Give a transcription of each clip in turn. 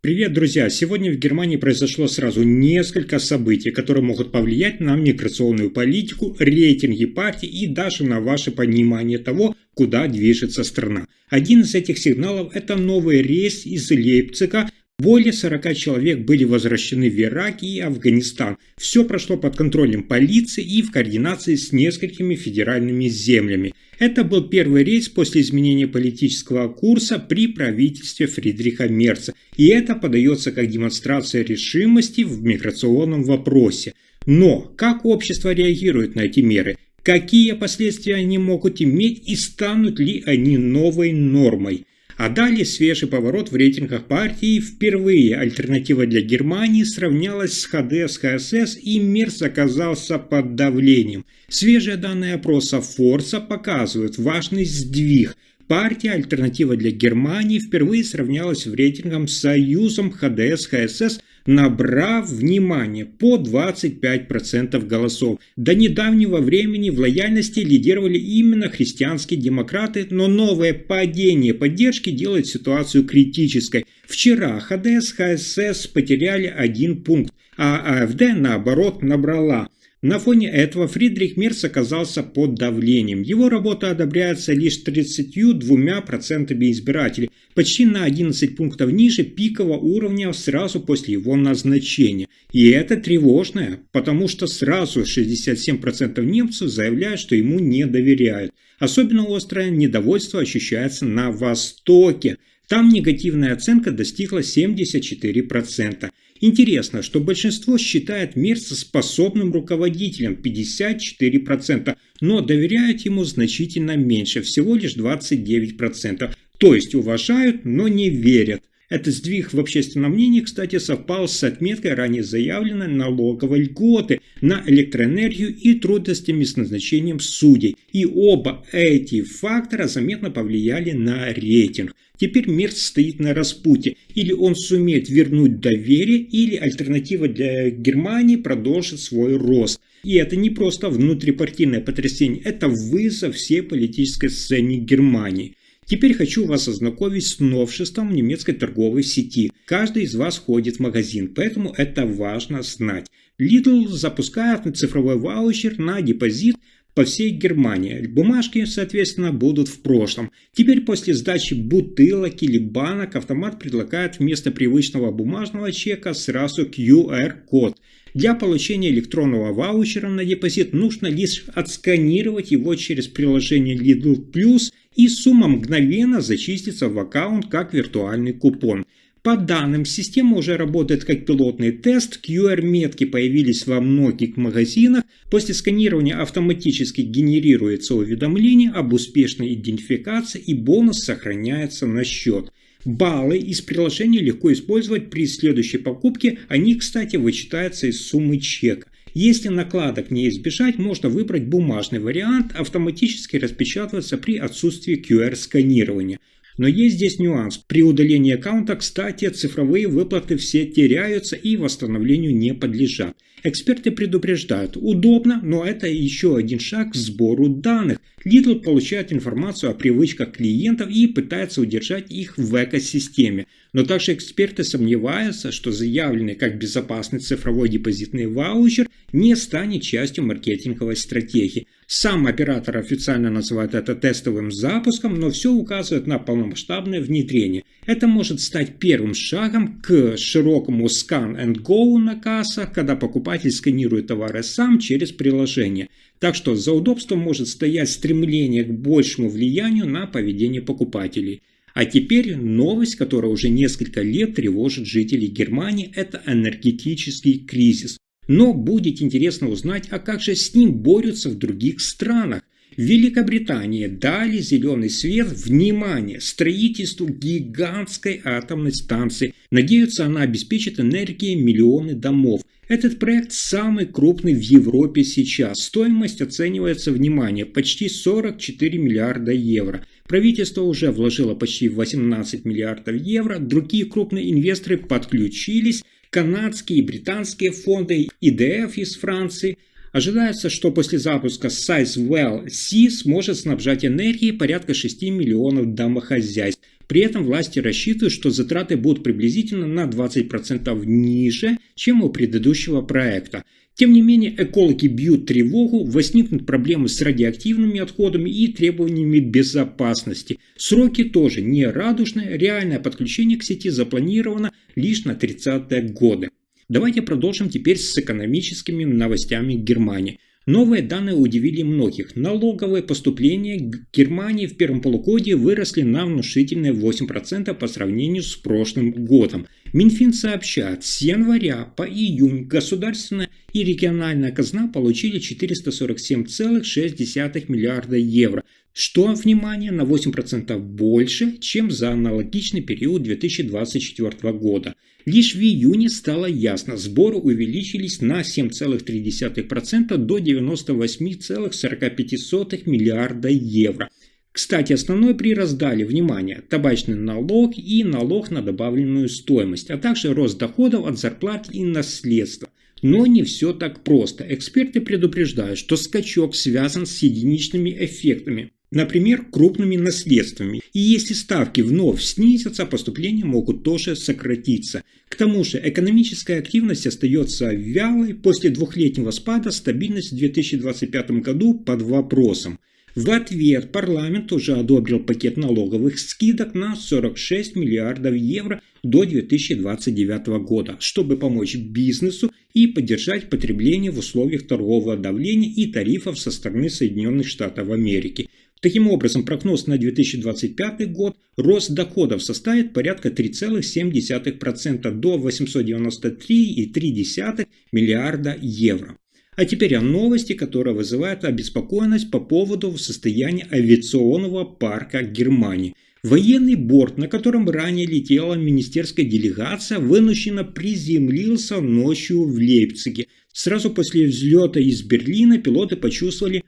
Привет, друзья! Сегодня в Германии произошло сразу несколько событий, которые могут повлиять на миграционную политику, рейтинги партий и даже на ваше понимание того, куда движется страна. Один из этих сигналов – это новый рейс из Лейпцига. Более 40 человек были возвращены в Ирак и Афганистан. Все прошло под контролем полиции и в координации с несколькими федеральными землями. Это был первый рейс после изменения политического курса при правительстве Фридриха Мерца. И это подается как демонстрация решимости в миграционном вопросе. Но как общество реагирует на эти меры? Какие последствия они могут иметь и станут ли они новой нормой? А далее свежий поворот в рейтингах партии. Впервые альтернатива для Германии сравнялась с ХДС, ХСС, и Мерц оказался под давлением. Свежие данные опроса Форса показывают важный сдвиг. Партия «Альтернатива для Германии» впервые сравнялась в рейтингах с союзом ХДС, ХСС, набрав, внимание, по 25% голосов. До недавнего времени в лояльности лидировали именно христианские демократы, но новое падение поддержки делает ситуацию критической. Вчера ХДС, ХСС потеряли 1 пункт, а АфД, наоборот, набрала. На фоне этого Фридрих Мерц оказался под давлением. Его работа одобряется лишь 32% избирателей, почти на 11 пунктов ниже пикового уровня сразу после его назначения. И это тревожно, потому что сразу 67% немцев заявляют, что ему не доверяют. Особенно острое недовольство ощущается на Востоке. Там негативная оценка достигла 74%. Интересно, что большинство считает Мерца способным руководителем, 54%, но доверяют ему значительно меньше, всего лишь 29%. То есть уважают, но не верят. Этот сдвиг в общественном мнении, кстати, совпал с отметкой ранее заявленной налоговой льготы на электроэнергию и трудностями с назначением судей. И оба эти фактора заметно повлияли на рейтинг. Теперь Мерц стоит на распутье. Или он сумеет вернуть доверие, или альтернатива для Германии продолжит свой рост. И это не просто внутрипартийное потрясение, это вызов всей политической сцене Германии. Теперь хочу вас ознакомить с новшеством немецкой торговой сети. Каждый из вас ходит в магазин, поэтому это важно знать. Lidl запускает цифровой ваучер на депозит по всей Германии. Бумажки, соответственно, будут в прошлом. Теперь после сдачи бутылок или банок автомат предлагает вместо привычного бумажного чека сразу QR-код. Для получения электронного ваучера на депозит нужно лишь отсканировать его через приложение Lidl Plus, и сумма мгновенно зачислится в аккаунт как виртуальный купон. По данным, система уже работает как пилотный тест, QR-метки появились во многих магазинах, после сканирования автоматически генерируется уведомление об успешной идентификации и бонус сохраняется на счет. Баллы из приложения легко использовать при следующей покупке, они, кстати, вычитаются из суммы чека. Если накладок не избежать, можно выбрать бумажный вариант, автоматически распечатываться при отсутствии QR-сканирования. Но есть здесь нюанс. При удалении аккаунта, кстати, цифровые выплаты все теряются и восстановлению не подлежат. Эксперты предупреждают, удобно, но это еще один шаг к сбору данных. Lidl получает информацию о привычках клиентов и пытается удержать их в экосистеме. Но также эксперты сомневаются, что заявленный как безопасный цифровой депозитный ваучер не станет частью маркетинговой стратегии. Сам оператор официально называет это тестовым запуском, но все указывает на полномасштабное внедрение. Это может стать первым шагом к широкому scan and go на кассах, когда покупатель сканирует товары сам через приложение. Так что за удобством может стоять стремление к большему влиянию на поведение покупателей. А теперь новость, которая уже несколько лет тревожит жителей Германии, это энергетический кризис. Но будет интересно узнать, а как же с ним борются в других странах. В Великобритании дали зеленый свет, внимание, строительству гигантской атомной станции. Надеются, она обеспечит энергией миллионы домов. Этот проект самый крупный в Европе сейчас. Стоимость оценивается, внимание, почти 44 миллиарда евро. Правительство уже вложило почти 18 миллиардов евро. Другие крупные инвесторы подключились. Канадские и британские фонды, EDF из Франции. Ожидается, что после запуска Sizewell C сможет снабжать энергией порядка 6 миллионов домохозяйств. При этом власти рассчитывают, что затраты будут приблизительно на 20% ниже, чем у предыдущего проекта. Тем не менее, экологи бьют тревогу, возникнут проблемы с радиоактивными отходами и требованиями безопасности. Сроки тоже не радужные, реальное подключение к сети запланировано лишь на 30-е годы. Давайте продолжим теперь с экономическими новостями Германии. Новые данные удивили многих. Налоговые поступления Германии в первом полугодии выросли на внушительные 8% по сравнению с прошлым годом. Минфин сообщает, с января по июнь государственная и региональная казна получили 447,6 миллиарда евро, что, внимание, на 8% больше, чем за аналогичный период 2024 года. Лишь в июне стало ясно, сборы увеличились на 7,3% до 98,45 миллиарда евро. Кстати, основной прирост дали, внимание, табачный налог и налог на добавленную стоимость, а также рост доходов от зарплат и наследства. Но не все так просто. Эксперты предупреждают, что скачок связан с единичными эффектами. Например, крупными наследствами. И если ставки вновь снизятся, поступления могут тоже сократиться. К тому же экономическая активность остается вялой. После двухлетнего спада стабильность в 2025 году под вопросом. В ответ парламент уже одобрил пакет налоговых скидок на 46 миллиардов евро до 2029 года, чтобы помочь бизнесу и поддержать потребление в условиях торгового давления и тарифов со стороны Соединенных Штатов Америки. Таким образом, прогноз на 2025 год – рост доходов составит порядка 3,7% до 893,3 миллиарда евро. А теперь о новости, которая вызывает обеспокоенность по поводу состояния авиационного парка Германии. Военный борт, на котором ранее летела министерская делегация, вынужденно приземлился ночью в Лейпциге. Сразу после взлета из Берлина пилоты почувствовали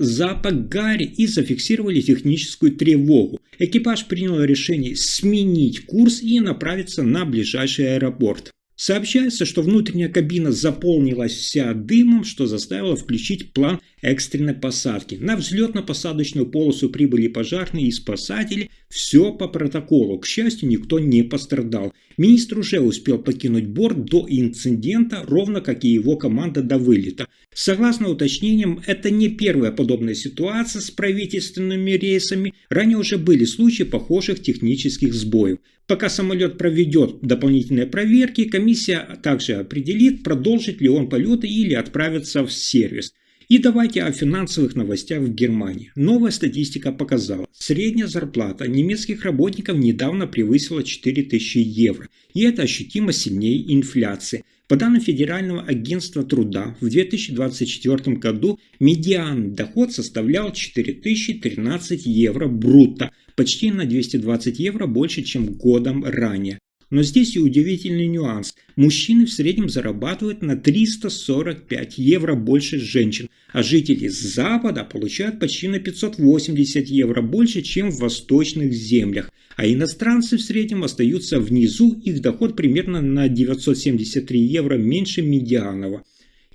запах гари и зафиксировали техническую тревогу. Экипаж принял решение сменить курс и направиться на ближайший аэропорт. Сообщается, что внутренняя кабина заполнилась вся дымом, что заставило включить план экстренной посадки. На взлетно-посадочную полосу прибыли пожарные и спасатели. Все по протоколу. К счастью, никто не пострадал. Министр уже успел покинуть борт до инцидента, ровно как и его команда до вылета. Согласно уточнениям, это не первая подобная ситуация с правительственными рейсами. Ранее уже были случаи похожих технических сбоев. Пока самолет проведет дополнительные проверки, комиссия также определит, продолжит ли он полеты или отправится в сервис. И давайте о финансовых новостях в Германии. Новая статистика показала, средняя зарплата немецких работников недавно превысила 4000 евро. И это ощутимо сильнее инфляции. По данным Федерального агентства труда, в 2024 году медианный доход составлял 4013 евро брутто, почти на 220 евро больше, чем годом ранее. Но здесь и удивительный нюанс. Мужчины в среднем зарабатывают на 345 евро больше женщин, а жители Запада получают почти на 580 евро больше, чем в восточных землях. А иностранцы в среднем остаются внизу, их доход примерно на 973 евро меньше медианного.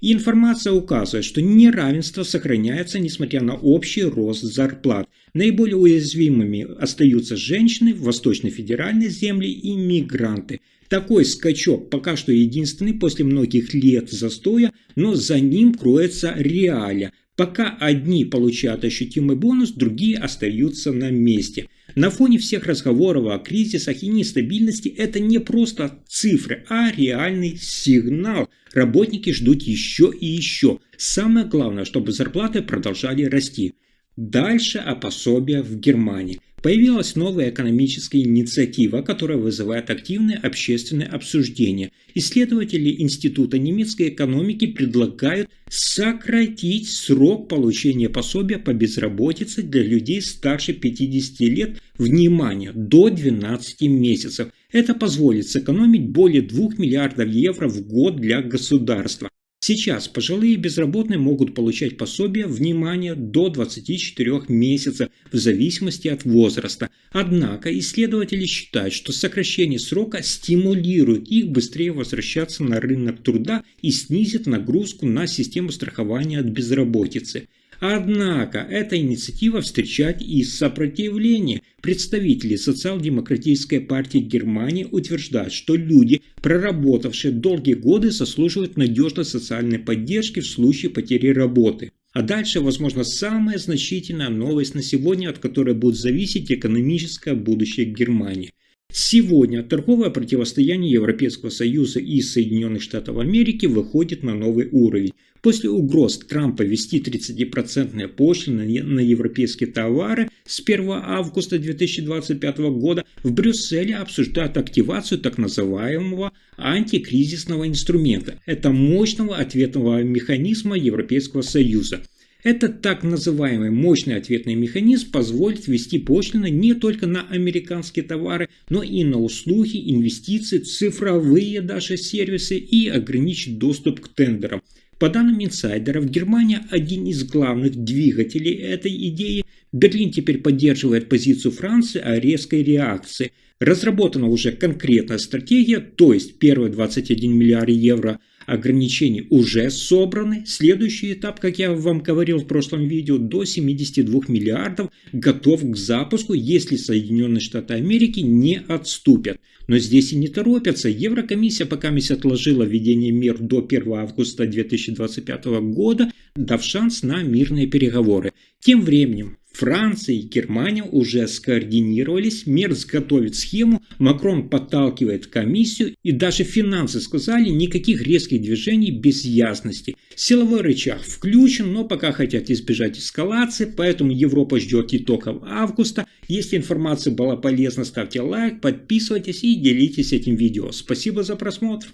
И информация указывает, что неравенство сохраняется, несмотря на общий рост зарплат. Наиболее уязвимыми остаются женщины, восточно-федеральные земли и мигранты. Такой скачок пока что единственный после многих лет застоя, но за ним кроется реалия. Пока одни получают ощутимый бонус, другие остаются на месте. На фоне всех разговоров о кризисах и нестабильности это не просто цифры, а реальный сигнал. Работники ждут еще и еще. Самое главное, чтобы зарплаты продолжали расти. Дальше о пособиях в Германии. Появилась новая экономическая инициатива, которая вызывает активное общественное обсуждение. Исследователи Института немецкой экономики предлагают сократить срок получения пособия по безработице для людей старше 50 лет, внимание, до 12 месяцев. Это позволит сэкономить более 2 миллиардов евро в год для государства. Сейчас пожилые безработные могут получать пособие, внимание, до 24 месяцев в зависимости от возраста. Однако исследователи считают, что сокращение срока стимулирует их быстрее возвращаться на рынок труда и снизит нагрузку на систему страхования от безработицы. Однако эта инициатива встречает и сопротивление. Представители Социал-демократической партии Германии утверждают, что люди, проработавшие долгие годы, заслуживают надежной социальной поддержки в случае потери работы. А дальше, возможно, самая значительная новость на сегодня, от которой будет зависеть экономическое будущее Германии. Сегодня торговое противостояние Европейского Союза и Соединенных Штатов Америки выходит на новый уровень. После угроз Трампа ввести 30% пошлины на европейские товары с 1 августа 2025 года в Брюсселе обсуждают активацию так называемого антикризисного инструмента. Это мощного ответного механизма Европейского Союза. Этот так называемый мощный ответный механизм позволит ввести пошлины не только на американские товары, но и на услуги, инвестиции, цифровые даже сервисы и ограничить доступ к тендерам. По данным инсайдеров, Германия один из главных двигателей этой идеи. Берлин теперь поддерживает позицию Франции о резкой реакции. Разработана уже конкретная стратегия, то есть первые 21 миллиард евро ограничений уже собраны. Следующий этап, как я вам говорил в прошлом видео, до 72 миллиардов готов к запуску, если Соединенные Штаты Америки не отступят. Но здесь и не торопятся. Еврокомиссия пока отложила введение мер до 1 августа 2025 года, дав шанс на мирные переговоры. Тем временем Франция и Германия уже скоординировались, Мерц готовит схему, Макрон подталкивает комиссию, и даже финансы сказали, никаких резких движений без ясности. Силовой рычаг включен, но пока хотят избежать эскалации, поэтому Европа ждет итогов августа. Если информация была полезна, ставьте лайк, подписывайтесь и делитесь этим видео. Спасибо за просмотр.